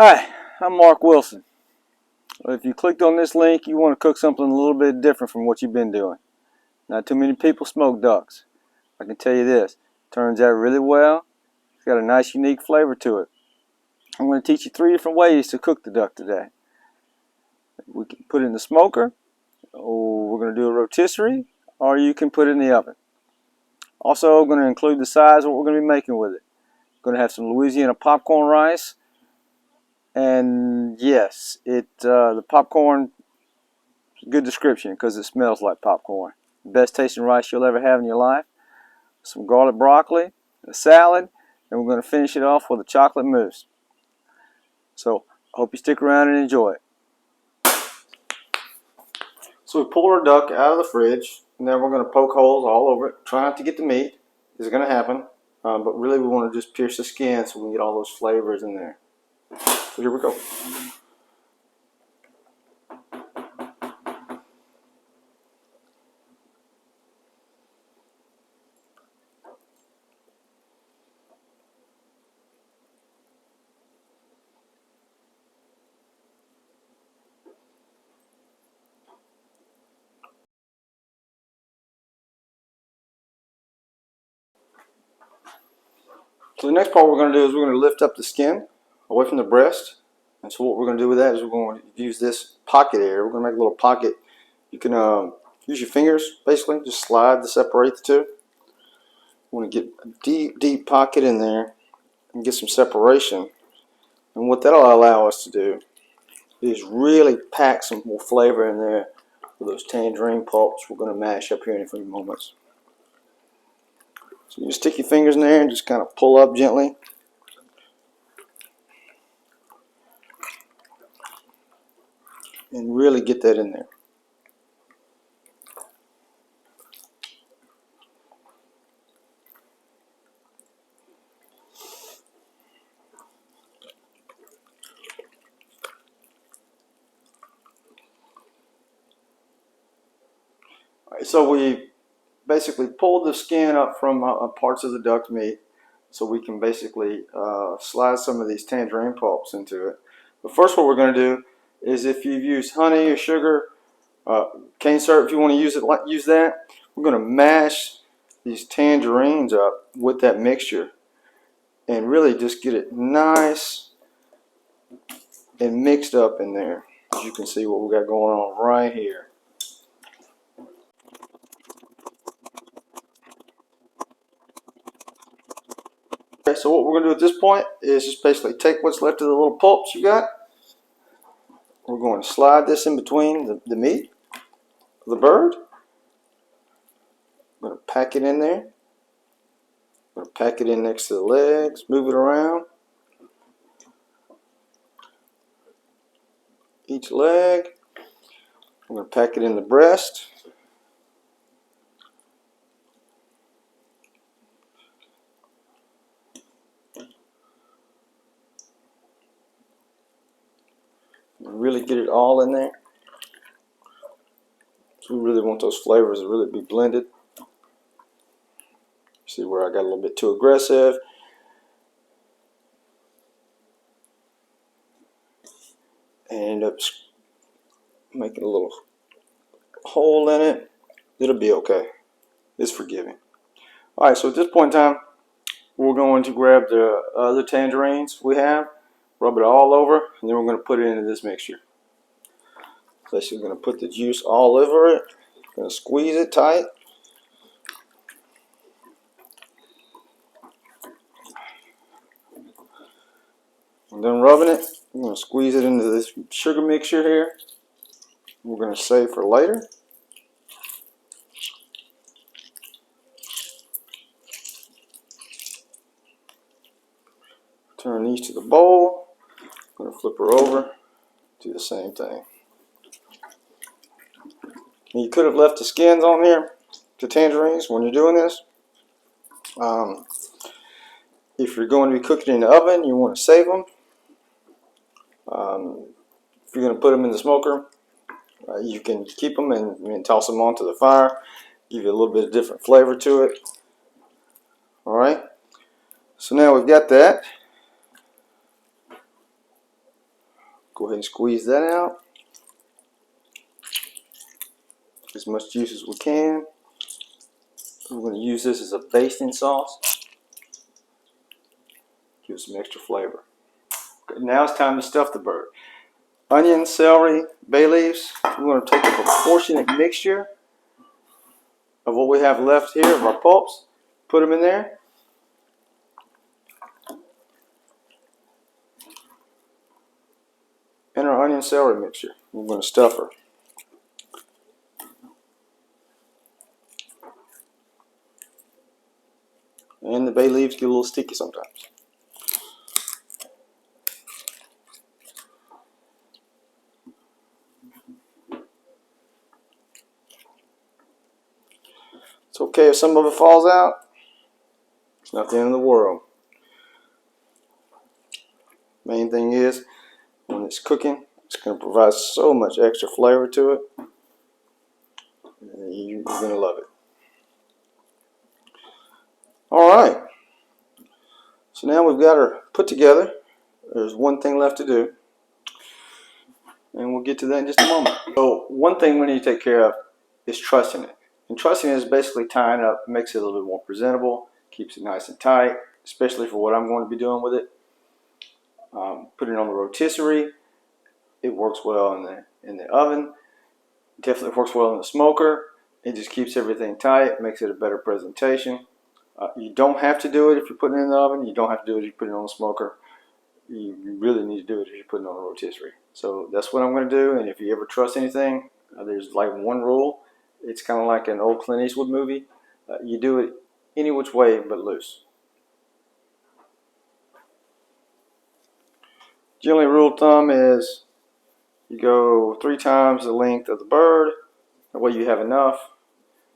Hi, I'm Mark Wilson. If you clicked on this link, you want to cook something a little bit different from what you've been doing. Not too many people smoke ducks. I can tell you this, turns out really well. It's got a nice unique flavor to it. I'm going to teach you 3 different ways to cook the duck today. We can put it in the smoker, or we're going to do a rotisserie, or you can put it in the oven. Also, I'm going to include the size of what we're going to be making with it. We're going to have some Louisiana popcorn rice. And yes, the popcorn, good description because it smells like popcorn. Best tasting rice you'll ever have in your life. Some garlic broccoli, a salad, and we're going to finish it off with a chocolate mousse. So, I hope you stick around and enjoy it. So we pulled our duck out of the fridge, and then we're going to poke holes all over it. Try not to get the meat. This is going to happen. But really we want to just pierce the skin so we can get all those flavors in there. So here we go. So the next part we're going to do is we're going to lift up the skin away from the breast. And so what we're going to do with that is we're going to use this pocket area. We're going to make a little pocket. You can use your fingers, basically. Just slide to separate the two. We want to get a deep, deep pocket in there and get some separation. And what that'll allow us to do is really pack some more flavor in there with those tangerine pulps we're going to mash up here in a few moments. So you just stick your fingers in there and just kind of pull up gently. And really get that in there. Alright, so we basically pulled the skin up from parts of the duck meat so we can basically slide some of these tangerine pulps into it. But first what we're going to do is, if you've used honey or sugar, cane syrup, if you want to use it, use that. We're going to mash these tangerines up with that mixture and really just get it nice and mixed up in there. As you can see what we got going on right here. Okay, so what we're going to do at this point is just basically take what's left of the little pulps you got. We're going to slide this in between the meat of the bird. I'm going to pack it in there. I'm going to pack it in next to the legs, move it around. Each leg. I'm going to pack it in the breast. And really get it all in there. So we really want those flavors to really be blended. See where I got a little bit too aggressive. And end up making a little hole in it. It'll be okay. It's forgiving. Alright, so at this point in time, we're going to grab the other tangerines we have, rub it all over, and then we're going to put it into this mixture. So we're going to put the juice all over it. Going to squeeze it tight. And then rubbing it, we're going to squeeze it into this sugar mixture here. We're going to save for later. Turn these to the bowl. I'm going to flip her over. Do the same thing. And you could have left the skins on here, the tangerines, when you're doing this. If you're going to be cooking in the oven, you want to save them. If you're going to put them in the smoker, you can keep them and toss them onto the fire. Give you a little bit of different flavor to it. Alright. So now we've got that. Go ahead and squeeze that out. As much juice as we can. We're going to use this as a basting sauce. Give it some extra flavor. Okay, now it's time to stuff the bird. Onion, celery, bay leaves. We're going to take a proportionate mixture of what we have left here of our pulps. Put them in there. And our onion celery mixture. We're going to stuff her. And the bay leaves get a little sticky sometimes. It's okay if some of it falls out. It's not the end of the world. Main thing is, when it's cooking, it's going to provide so much extra flavor to it. You're going to love it. Alright. So now we've got her put together. There's one thing left to do. And we'll get to that in just a moment. So one thing we need to take care of is trussing it. And trussing is basically tying up, makes it a little bit more presentable, keeps it nice and tight, especially for what I'm going to be doing with it. Put it on the rotisserie. It works well in the oven. It definitely works well in the smoker. It just keeps everything tight, makes it a better presentation. You don't have to do it if you're putting it in the oven. You don't have to do it if you put it on the smoker. You really need to do it if you're putting it on a rotisserie. So that's what I'm going to do. And if you ever truss anything, there's like one rule. It's kind of like an old Clint Eastwood movie. You do it any which way but loose. Generally, rule of thumb is you go 3 times the length of the bird. That way you have enough.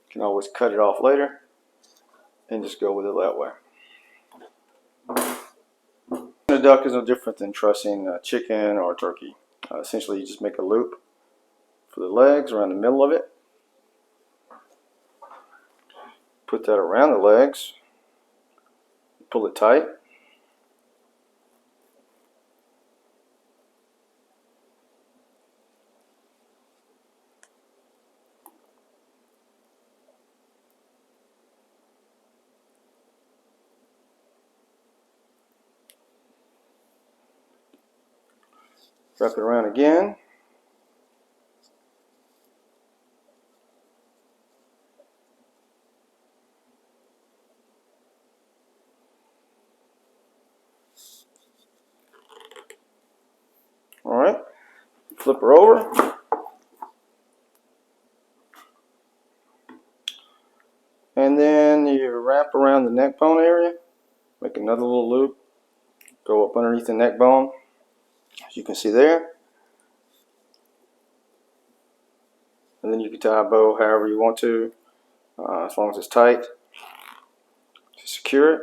You can always cut it off later and just go with it that way. A duck is no different than trussing chicken or turkey. Essentially, you just make a loop for the legs around the middle of it. Put that around the legs. Pull it tight. Wrap it around again. Alright, flip her over. And then you wrap around the neck bone area. Make another little loop. Go up underneath the neck bone, as you can see there. And then you can tie a bow however you want to, as long as it's tight. To secure it,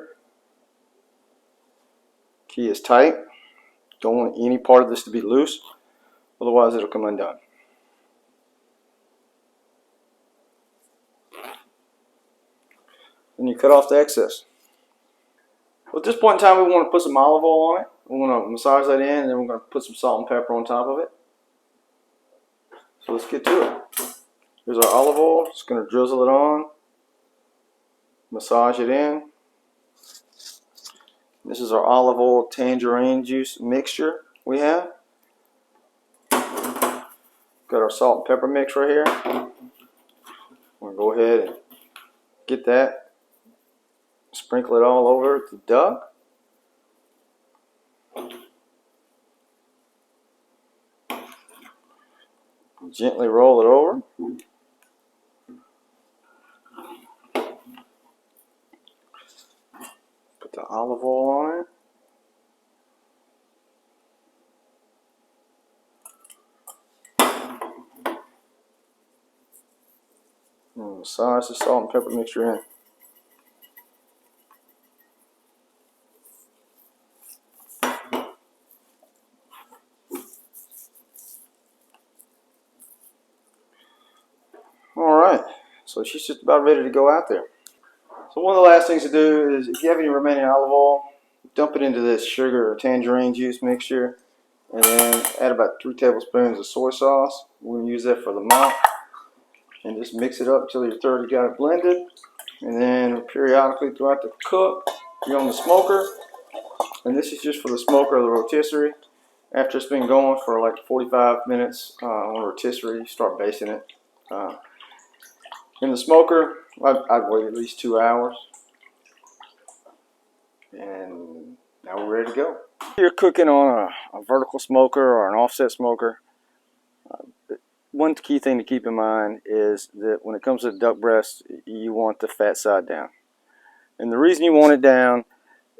key is tight. Don't want any part of this to be loose, otherwise it'll come undone. Then you cut off the excess. Well, at this point in time, we want to put some olive oil on it. We want to massage that in, and then we're going to put some salt and pepper on top of it. So let's get to it. Here's our olive oil. Just going to drizzle it on. Massage it in. This is our olive oil tangerine juice mixture we have. Got our salt and pepper mix right here. We're going to go ahead and get that. Sprinkle it all over the duck. Gently roll it over. Put the olive oil on it. And massage the salt and pepper mixture in. Alright, so she's just about ready to go out there. So one of the last things to do is, if you have any remaining olive oil, dump it into this sugar or tangerine juice mixture and then add about 3 tablespoons of soy sauce. We're going to use that for the mop, and just mix it up until you're thoroughly got it blended. And then periodically throughout the cook, you're on the smoker, and this is just for the smoker of the rotisserie. After it's been going for like 45 minutes on rotisserie, you start basting it. In the smoker, I'd wait at least 2 hours. And now we're ready to go. If you're cooking on a vertical smoker or an offset smoker, one key thing to keep in mind is that when it comes to duck breast, you want the fat side down. And the reason you want it down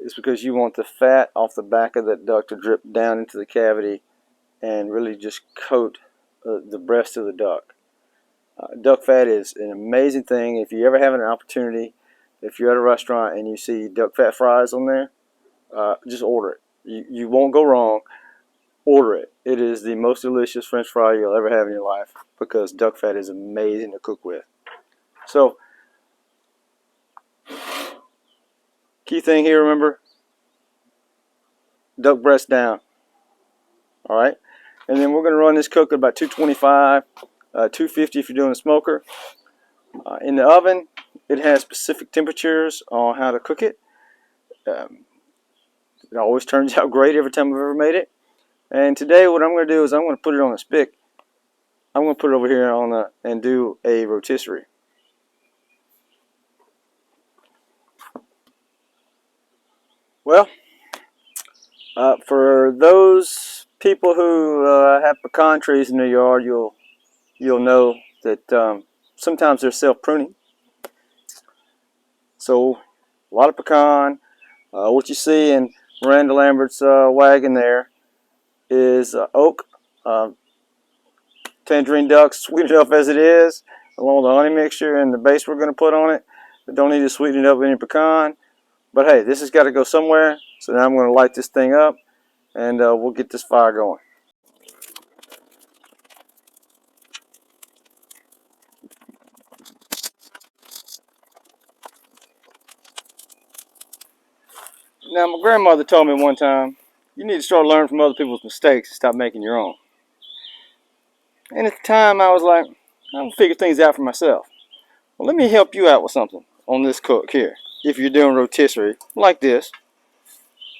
is because you want the fat off the back of that duck to drip down into the cavity and really just coat the breast of the duck. Duck fat is an amazing thing. If you ever have an opportunity, if you're at a restaurant and you see duck fat fries on there, just order it. You won't go wrong. Order it. It is the most delicious French fry you'll ever have in your life because duck fat is amazing to cook with. So, key thing here, remember, duck breast down. Alright? And then we're going to run this cook at about 225, 250 if you're doing a smoker. In the oven, it has specific temperatures on how to cook it. It always turns out great every time I've ever made it. And today what I'm going to do is I'm going to put it on a spit. I'm going to put it over here on and do a rotisserie. Well, for those people who have pecan trees in their yard, you'll know that sometimes they're self-pruning. So a lot of pecan. What you see in Miranda Lambert's wagon there is oak. Tangerine ducks, sweet enough as it is, along with the honey mixture and the base we're going to put on it. I don't need to sweeten it up with any pecan. But hey, this has got to go somewhere. So now I'm going to light this thing up and we'll get this fire going. Now my grandmother told me one time, you need to start learning from other people's mistakes and stop making your own. And at the time I was like, I'll figure things out for myself. Well, let me help you out with something on this cook here. If you're doing rotisserie like this,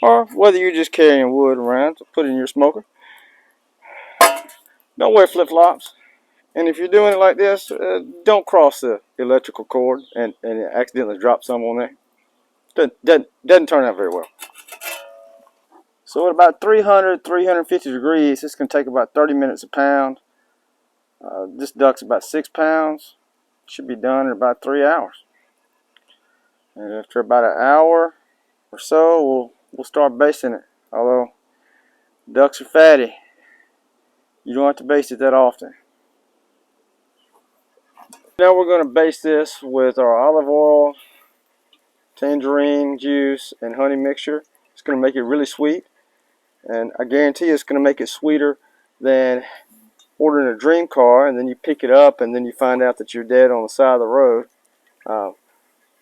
or whether you're just carrying wood around to put in your smoker, don't wear flip-flops. And if you're doing it like this, don't cross the electrical cord and accidentally drop some on there. Doesn't turn out very well. So at about 300, 350 degrees, it's going to take about 30 minutes a pound. This duck's about 6 pounds. Should be done in about 3 hours. And after about an hour or so, we'll start basting it. Although ducks are fatty, you don't have to baste it that often. Now we're going to baste this with our olive oil, tangerine juice, and honey mixture. It's going to make it really sweet, and I guarantee it's going to make it sweeter than ordering a dream car and then you pick it up and then you find out that you're dead on the side of the road.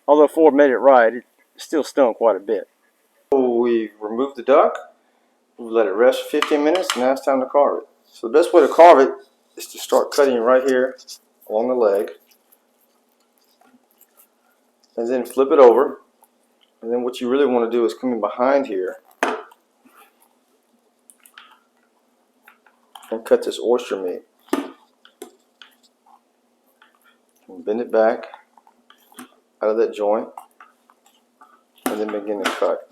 Although Ford made it right, it still stung quite a bit. So we removed the duck, we let it rest for 15 minutes, and now it's time to carve it. So the best way to carve it is to start cutting right here along the leg, and then flip it over. And then what you really want to do is come in behind here and cut this oyster meat. And bend it back out of that joint and then begin to cut.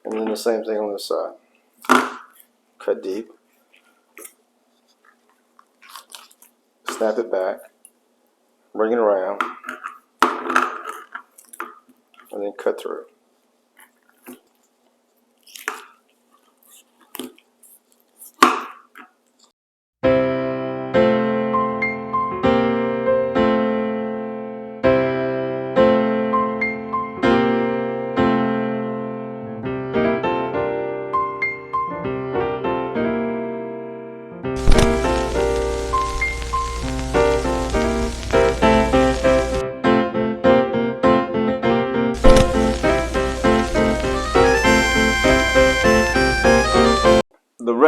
And then the same thing on this side. Cut deep. Snap it back. Bring it around. And then cut through.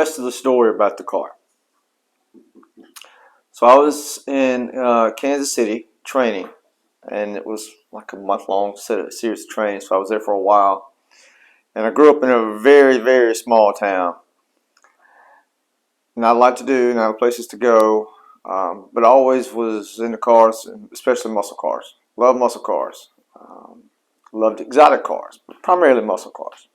rest of the story about the car. So I was in Kansas City training, and it was like a month-long series of training. So I was there for a while, and I grew up in a very, very small town. Not a lot to do, not a places to go, but I always was into cars, especially muscle cars. Love muscle cars. Loved exotic cars, but primarily muscle cars.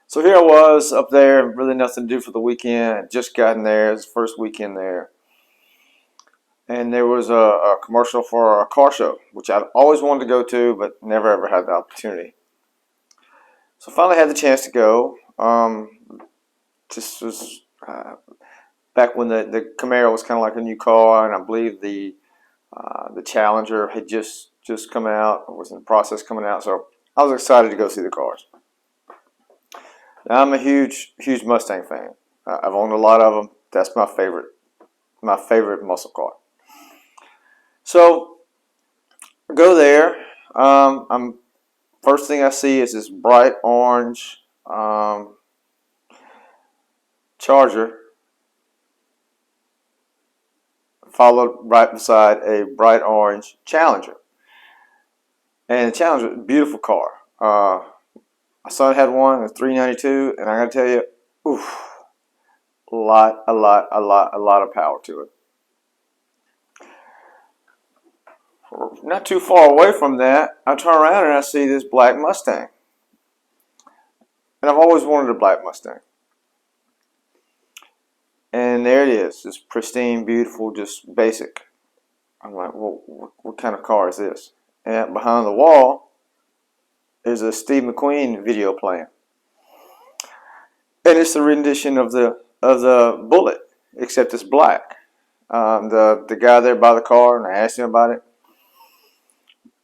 So here I was up there, really nothing to do for the weekend. I'd just gotten there. It was the first weekend there. And there was a commercial for a car show, which I'd always wanted to go to, but never ever had the opportunity. So finally had the chance to go. This was back when the Camaro was kind of like a new car, and I believe the Challenger had just come out, or was in the process of coming out. So I was excited to go see the cars. Now, I'm a huge Mustang fan. I've owned a lot of them. That's my favorite muscle car. So I go there. First thing I see is this bright orange Charger, followed right beside a bright orange Challenger. And the Challenger, beautiful car. My son had one, a 392, and I gotta tell you, oof, a lot of power to it. Not too far away from that, I turn around and I see this black Mustang. And I've always wanted a black Mustang. And there it is, just pristine, beautiful, just basic. I'm like, well, what kind of car is this? And behind the wall is a Steve McQueen video playing. And it's a rendition of the Bullet, except it's black. The guy there by the car, and I asked him about it,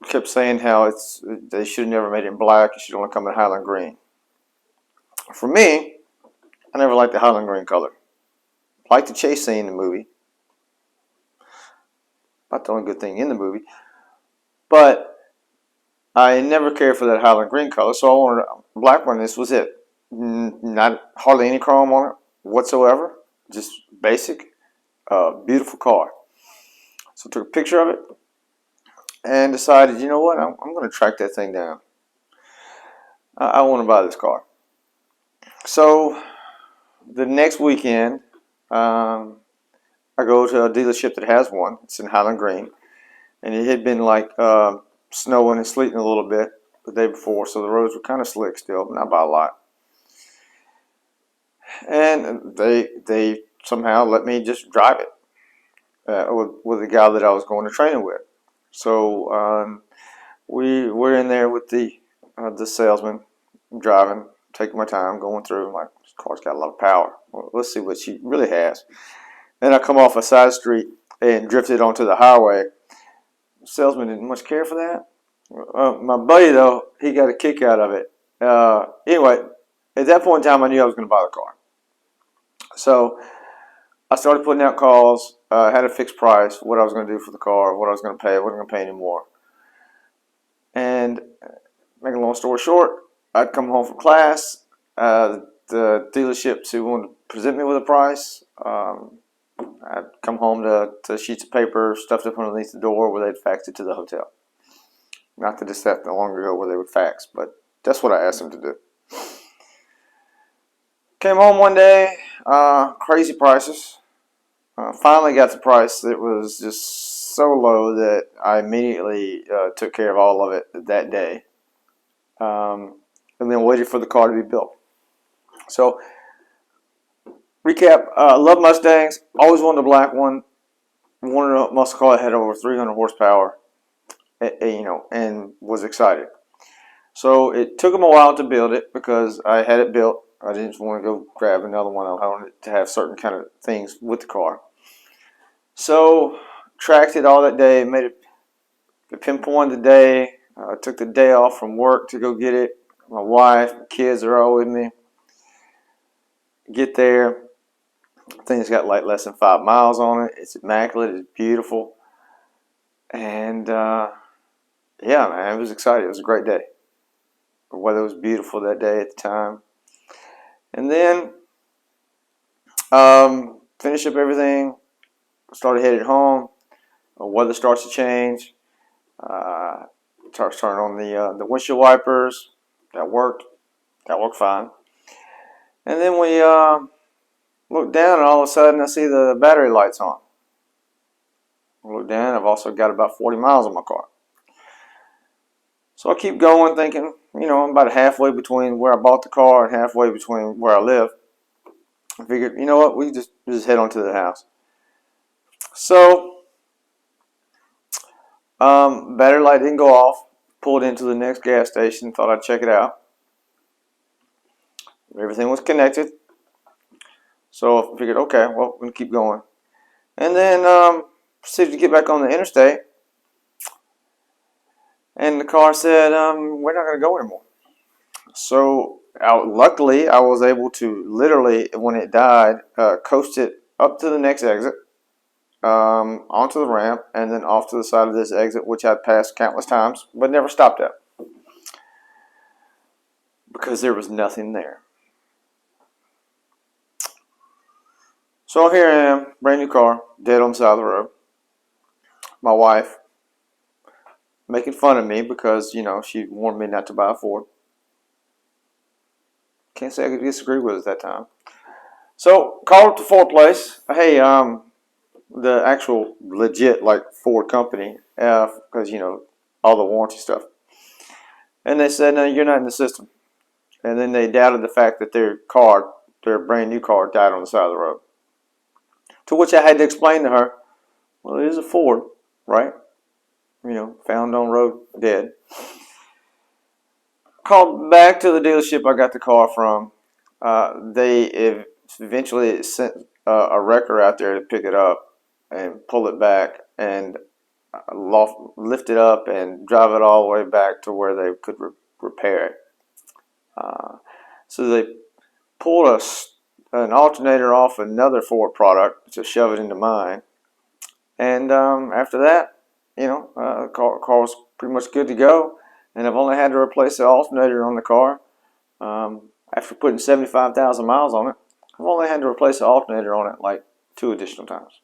kept saying how they should have never made it in black. It should only come in Highland green. For me, I never liked the Highland green color. I liked the chase scene in the movie. About the only good thing in the movie. But I never cared for that Highland green color, so I wanted a black one. This was it. Not hardly any chrome on it whatsoever. Just basic, beautiful car. So I took a picture of it and decided, you know what, I'm going to track that thing down. I want to buy this car. So the next weekend, I go to a dealership that has one. It's in Highland Green, and it had been like snowing and sleeting a little bit the day before, so the roads were kind of slick still, but not by a lot. And they somehow let me just drive it with the guy that I was going to training with. So we were in there with the salesman, driving, taking my time, going through. I'm like, this car's got a lot of power. Well, let's see what she really has. Then I come off a side street and drifted onto the highway. The salesman didn't much care for that. My buddy, though, he got a kick out of it. Anyway, at that point in time, I knew I was going to buy the car. So I started putting out calls. Had a fixed price, what I was going to do for the car, what I was going to pay, wasn't going to pay anymore. And making a long story short, I'd come home from class. The dealerships who wanted to present me with a price, I'd come home to sheets of paper stuffed up underneath the door where they'd fax it to the hotel. Not that it's that long ago where they would fax, but that's what I asked them to do. Came home one day, crazy prices. Finally got the price that was just so low that I immediately took care of all of it that day. And then waited for the car to be built. So, recap, love Mustangs, always wanted a black one. Wanted a muscle car that had over 300 horsepower, and was excited. So it took them a while to build it because I had it built. I didn't want to go grab another one. I wanted to have certain kind of things with the car. So tracked it all that day, made it, pinpointed the day. Took the day off from work to go get it. My wife, my kids are all with me. Get there. Thing's got like less than 5 miles on it. It's immaculate. It's beautiful. And yeah, man, it was exciting. It was a great day. The weather was beautiful that day at the time. And then Finish up everything. Started headed home. Weather starts to change. Uh, Starts turning on the windshield wipers. That worked. That worked fine. And then we look down, and all of a sudden I see the battery lights on. I look down. I've also got about 40 miles on my car. So I keep going, thinking, I'm about halfway between where I bought the car and halfway between where I live. I figured, you know what, we just head on to the house. So battery light didn't go off. Pulled into the next gas station. Thought I'd check it out. Everything was connected. So I figured, okay, well, we're going to keep going. And then proceeded to get back on the interstate. And the car said, we're not going to go anymore. So luckily, I was able to literally, when it died, coast it up to the next exit, onto the ramp, and then off to the side of this exit, which I'd passed countless times, but never stopped at, because there was nothing there. So here I am, brand new car, dead on the side of the road. My wife making fun of me because, she warned me not to buy a Ford. Can't say I could disagree with it at that time. So called up the Ford place. Hey, the actual legit Ford company, because all the warranty stuff. And they said, no, you're not in the system. And then they doubted the fact that their brand new car, died on the side of the road. To which I had to explain to her, well, it is a Ford, right? Found on road, dead. Called back to the dealership I got the car from. They eventually sent a wrecker out there to pick it up and pull it back and lift it up and drive it all the way back to where they could repair it. So they pulled an alternator off another Ford product to shove it into mine. And after that, the car was pretty much good to go. And I've only had to replace the alternator on the car. After putting 75,000 miles on it, I've only had to replace the alternator on it 2 additional times.